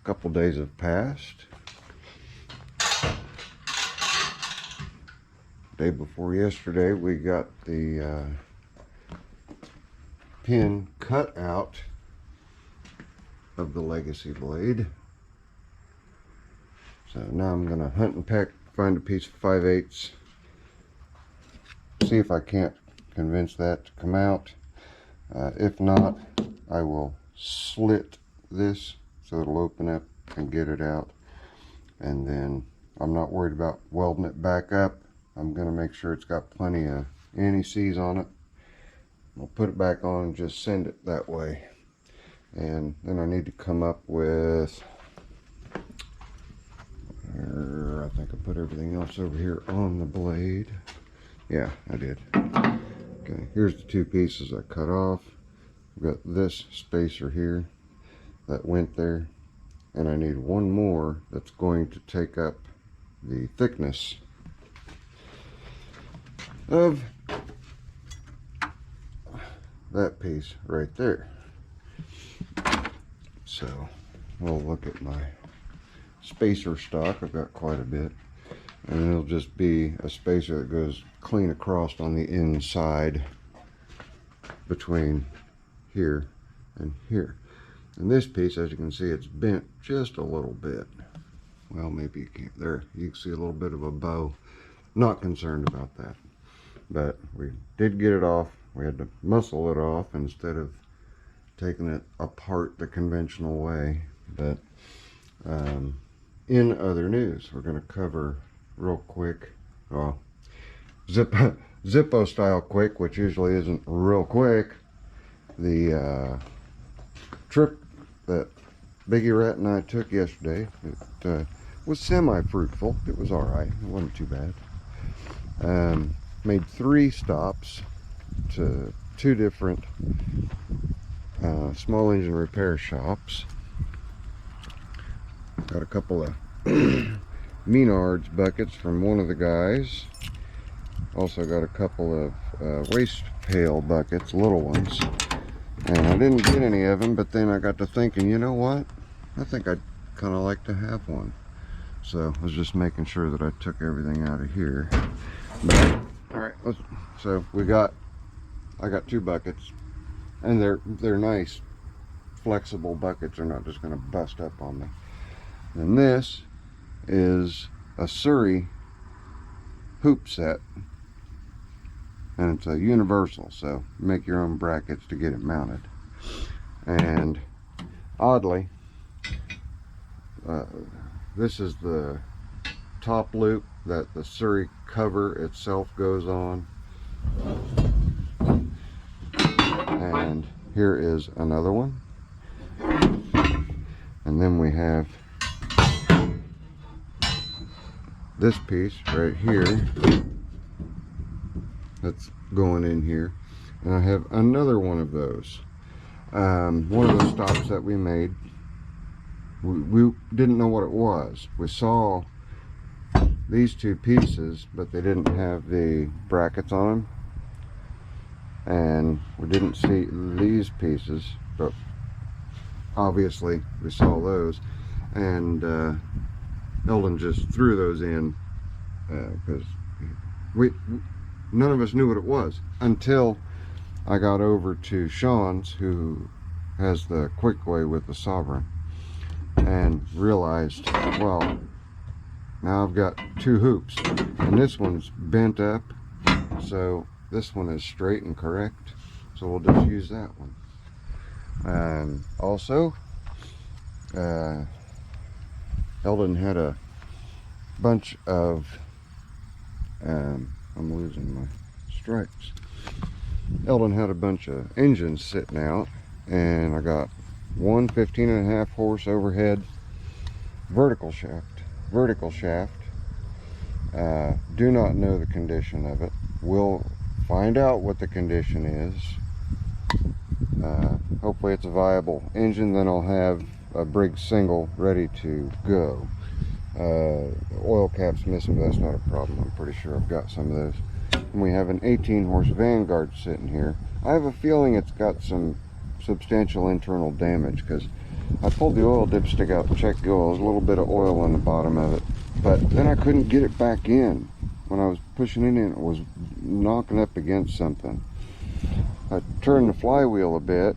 couple days have passed. Day before yesterday, we got the pin cut out of the legacy blade. So now I'm gonna hunt and peck, find a piece of 5/8, see if I can't convince that to come out. If not, I will slit this so it'll open up and get it out. And then I'm not worried about welding it back up. I'm gonna make sure it's got plenty of anti-seize on it. I'll put it back on and just send it that way. And then I need to come up with, I think I put everything else over here on the blade. Yeah, I did. Okay, here's the two pieces I cut off. I've got this spacer here that went there, and I need one more that's going to take up the thickness of that piece right there. So we'll look at my spacer stock. I've got quite a bit, and it'll just be a spacer that goes clean across on the inside between here and here. And this piece, as you can see, it's bent just a little bit. Well, maybe you can't. There, you can see a little bit of a bow. Not concerned about that, but we did get it off. We had to muscle it off instead of taking it apart the conventional way. But in other news, we're going to cover real quick, well, Zippo style quick, which usually isn't real quick, the trip that Biggie Rat and I took yesterday. It was semi-fruitful. It was alright. It wasn't too bad. Made 3 stops to 2 different small engine repair shops. Got a couple of Menards buckets from one of the guys. Also got a couple of waste pail buckets, little ones. And I didn't get any of them, but then I got to thinking, you know what? I think I'd kind of like to have one. So I was just making sure that I took everything out of here. But, all right, so I got 2 buckets, and they're nice, flexible buckets. They're not just going to bust up on me. And this is a Surrey hoop set, and it's a universal, so make your own brackets to get it mounted. And oddly, this is the top loop that the Surrey cover itself goes on. And here is another one. And then we have this piece right here that's going in here. And I have another one of those. One of those stops that we made, we didn't know what it was. We saw these 2 pieces, but they didn't have the brackets on them. And we didn't see these pieces, but obviously we saw those. And Eldon just threw those in because none of us knew what it was until I got over to Sean's, who has the quick way with the Sovereign, and realized, well, now I've got 2 hoops, and this one's bent up, so this one is straight and correct, so we'll just use that one. Also, Eldon had a bunch of, I'm losing my stripes. Eldon had a bunch of engines sitting out, and I got one 15.5 horse overhead vertical shaft. Do not know the condition of it. We'll find out what the condition is. Hopefully it's a viable engine, then I'll have a Briggs single ready to go. Oil cap's missing, but that's not a problem. I'm pretty sure I've got some of those. And we have an 18 horse Vanguard sitting here. I have a feeling it's got some substantial internal damage, because I pulled the oil dipstick out to check the oil. There's a little bit of oil on the bottom of it, but then I couldn't get it back in. When I was pushing it in, it was knocking up against something. I turned the flywheel a bit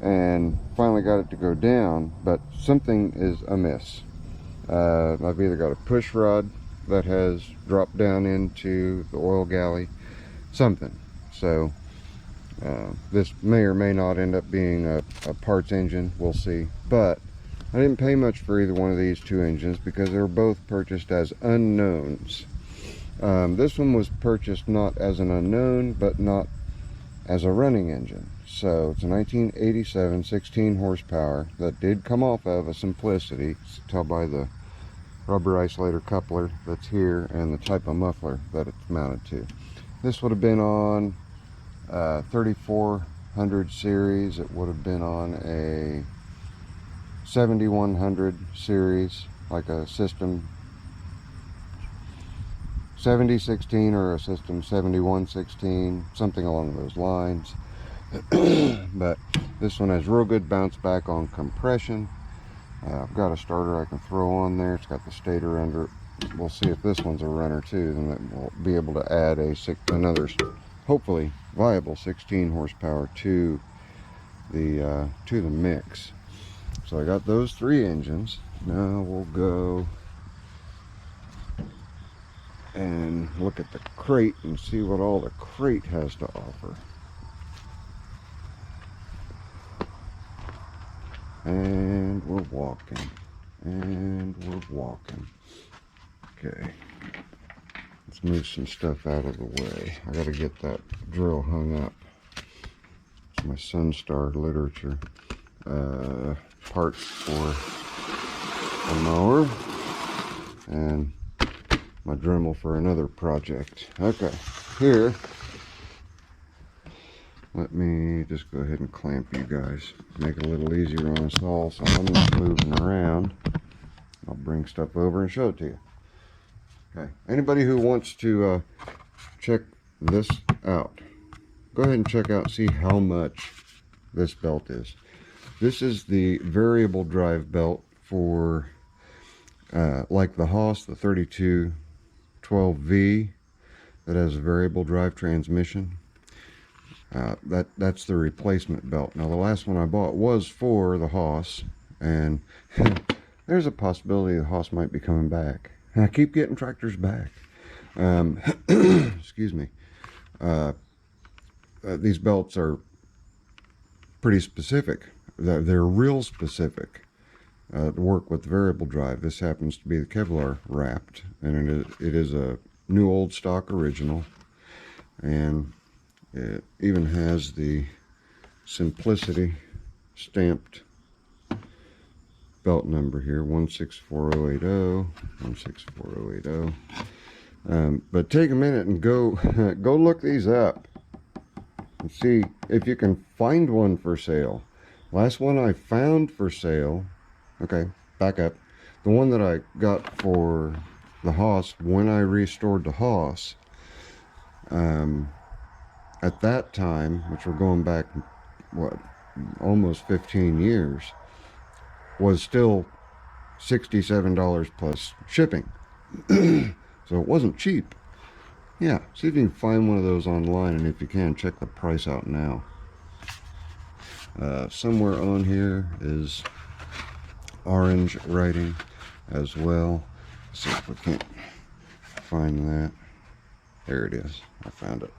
and finally got it to go down, but something is amiss. I've either got a push rod that has dropped down into the oil galley, something. So this may or may not end up being a parts engine, we'll see. But I didn't pay much for either one of these two engines because they were both purchased as unknowns. This one was purchased not as an unknown, but not as a running engine. So it's a 1987 16 horsepower that did come off of a Simplicity. You can tell by the rubber isolator coupler that's here and the type of muffler that it's mounted to. This would have been on 3400 series. It would have been on a 7100 series, like a system 7016 or a system 7116, something along those lines. But this one has real good bounce back on compression. I've got a starter I can throw on there. It's got the stator under it. We'll see if this one's a runner too, then we'll be able to add another hopefully viable 16 horsepower to the mix. So I got those three engines. Now we'll go and look at the crate and see what all the crate has to offer. And we're walking, and we're walking. Okay, let's move some stuff out of the way. I gotta get that drill hung up. It's my Sunstar literature parts for a mower, and my Dremel for another project. Okay, here, let me just go ahead and clamp you guys. Make it a little easier on us all, so I'm not moving around. I'll bring stuff over and show it to you. Okay, anybody who wants to check this out, go ahead and check out, see how much this belt is. This is the variable drive belt for like the Haas, the 3212V that has a variable drive transmission. That's the replacement belt. Now the last one I bought was for the Haas, and there's a possibility the Haas might be coming back. And I keep getting tractors back. Excuse me. These belts are pretty specific. They're real specific to work with variable drive. This happens to be the Kevlar wrapped, and it is a new old stock original, and it even has the Simplicity stamped belt number here, 164080, 164080. But take a minute and go look these up and see if you can find one for sale. Last one I found for sale, okay, back up. The one that I got for the Haas when I restored the Haas, at that time, which we're going back, what, almost 15 years, was still $67 plus shipping. So it wasn't cheap. Yeah, see if you can find one of those online, and if you can, check the price out now. Somewhere on here is orange writing as well. Let's see if we can't find that. There it is. I found it.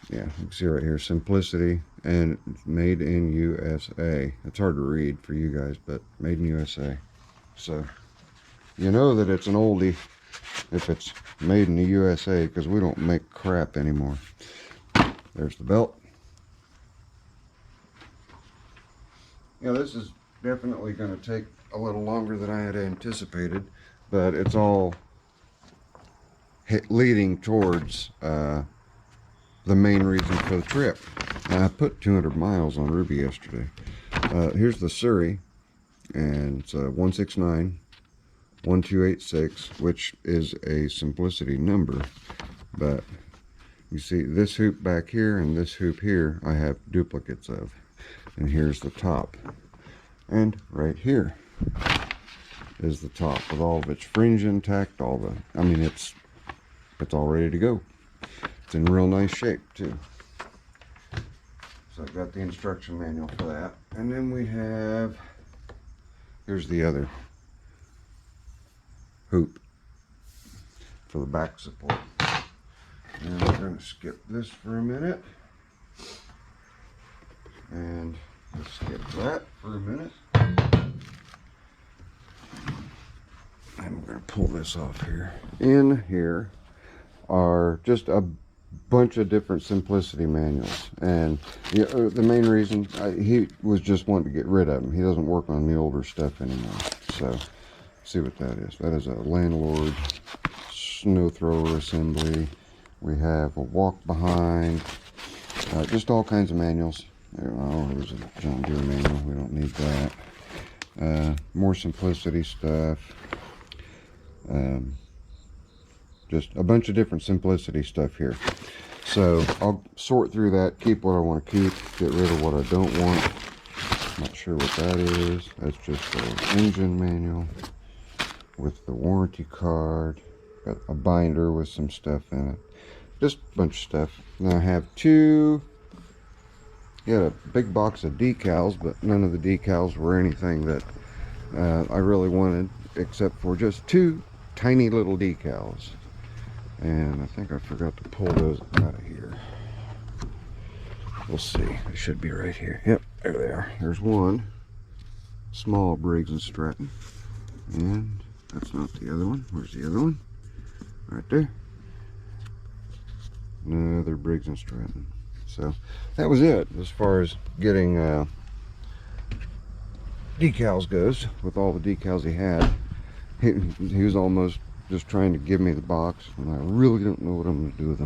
Yeah, you can see right here, Simplicity, and made in USA. It's hard to read for you guys, but made in USA. So you know that it's an oldie if it's made in the USA, because we don't make crap anymore. There's the belt. Yeah, this is definitely going to take a little longer than I had anticipated, but it's all leading towards the main reason for the trip. I put 200 miles on Ruby yesterday. Here's the Surrey, and it's a 169-1286, which is a Simplicity number, but You see this hoop back here and this hoop here I have duplicates of. And here's the top. And right here is the top with all of its fringe intact, all the, I mean, it's all ready to go. It's in real nice shape too. So I've got the instruction manual for that. And then we have, here's the other hoop for the back support. And we're going to skip this for a minute. And let's skip that for a minute. And we're going to pull this off here. In here are just a bunch of different simplicity manuals. And the main reason, he was just wanting to get rid of them. He doesn't work on the older stuff anymore. So, see what that is. That is a landlord snow thrower assembly. We have a walk behind. Just all kinds of manuals. Oh, there's a John Deere manual. We don't need that. More simplicity stuff. Just a bunch of different simplicity stuff here. So I'll sort through that, keep what I want to keep, get rid of what I don't want. Not sure what that is. That's just an engine manual with the warranty card. Got a binder with some stuff in it. Just a bunch of stuff. Now I have a big box of decals, but none of the decals were anything that I really wanted, except for just 2 tiny little decals. And I think I forgot to pull those out of here. We'll see. They should be right here. Yep, there they are. There's one. Small Briggs and Stratton. And that's not the other one. Where's the other one? Right there. Another Briggs and Stratton. So that was it as far as getting decals goes. With all the decals he had, he was almost just trying to give me the box, and I really don't know what I'm going to do with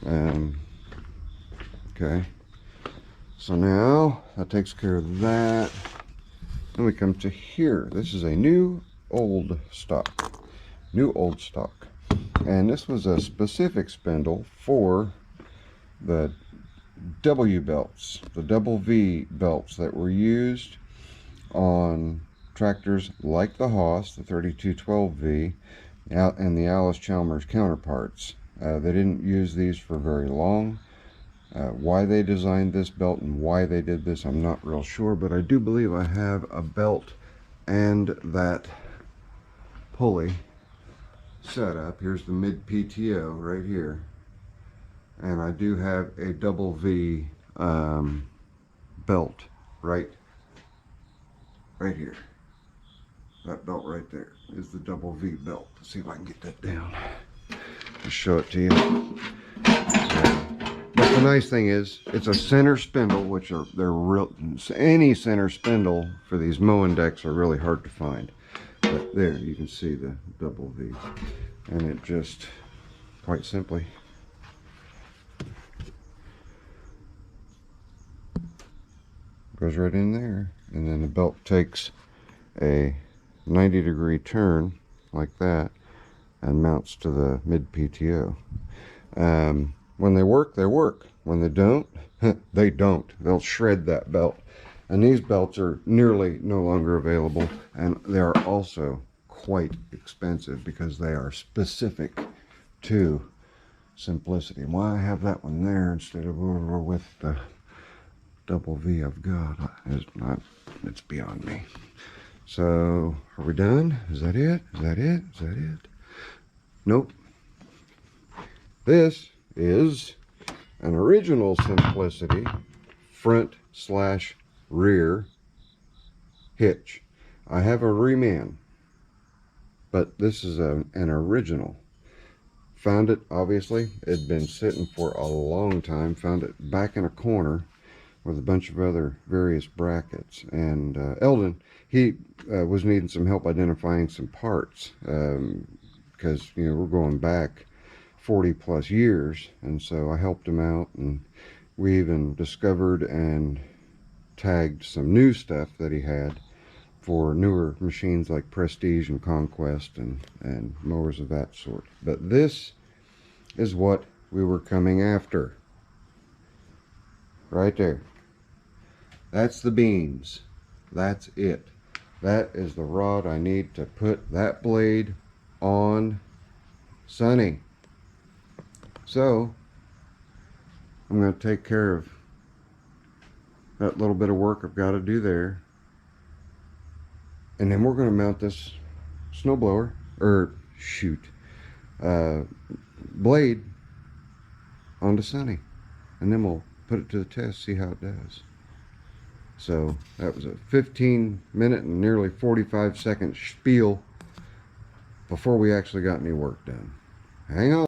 them. Okay, so now that takes care of that. Then we come to here. This is a new old stock, and this was a specific spindle for the W belts, the double V belts that were used on tractors like the Haas, the 3212V, and the Alice Chalmers counterparts. They didn't use these for very long. Why they designed this belt and why they did this, I'm not real sure, but I do believe I have a belt and that pulley set up. Here's the mid PTO right here, and I do have a double V belt right here. That belt right there is the double V belt. Let's see if I can get that down. Just show it to you. But the nice thing is, it's a center spindle, which they're real. Any center spindle for these mowing decks are really hard to find. But there, you can see the double V, and it just quite simply goes right in there, and then the belt takes a 90-degree turn like that and mounts to the mid PTO. When they work, they work. When they don't, they don't. They'll shred that belt. And these belts are nearly no longer available, and they are also quite expensive because they are specific to simplicity. Why I have that one there instead of over with the double V I've got is not, it's beyond me. So, are we done? Is that it? Is that it? Is that it? Nope. This is an original simplicity front/rear hitch. I have a reman, but this is an original. Found it, obviously. It had been sitting for a long time. Found it back in a corner with a bunch of other various brackets. And Eldon, he was needing some help identifying some parts because, you know, we're going back 40 plus years, and so I helped him out, and we even discovered and tagged some new stuff that he had for newer machines like Prestige and Conquest and mowers of that sort. But this is what we were coming after. Right there. That's the beams. That's it. That is the rod I need to put that blade on Sunny. So I'm going to take care of that little bit of work I've got to do there. And then we're going to mount this snowblower, or shoot, blade onto Sunny. And then we'll put it to the test, see how it does. So that was a 15-minute and nearly 45-second spiel before we actually got any work done. Hang on.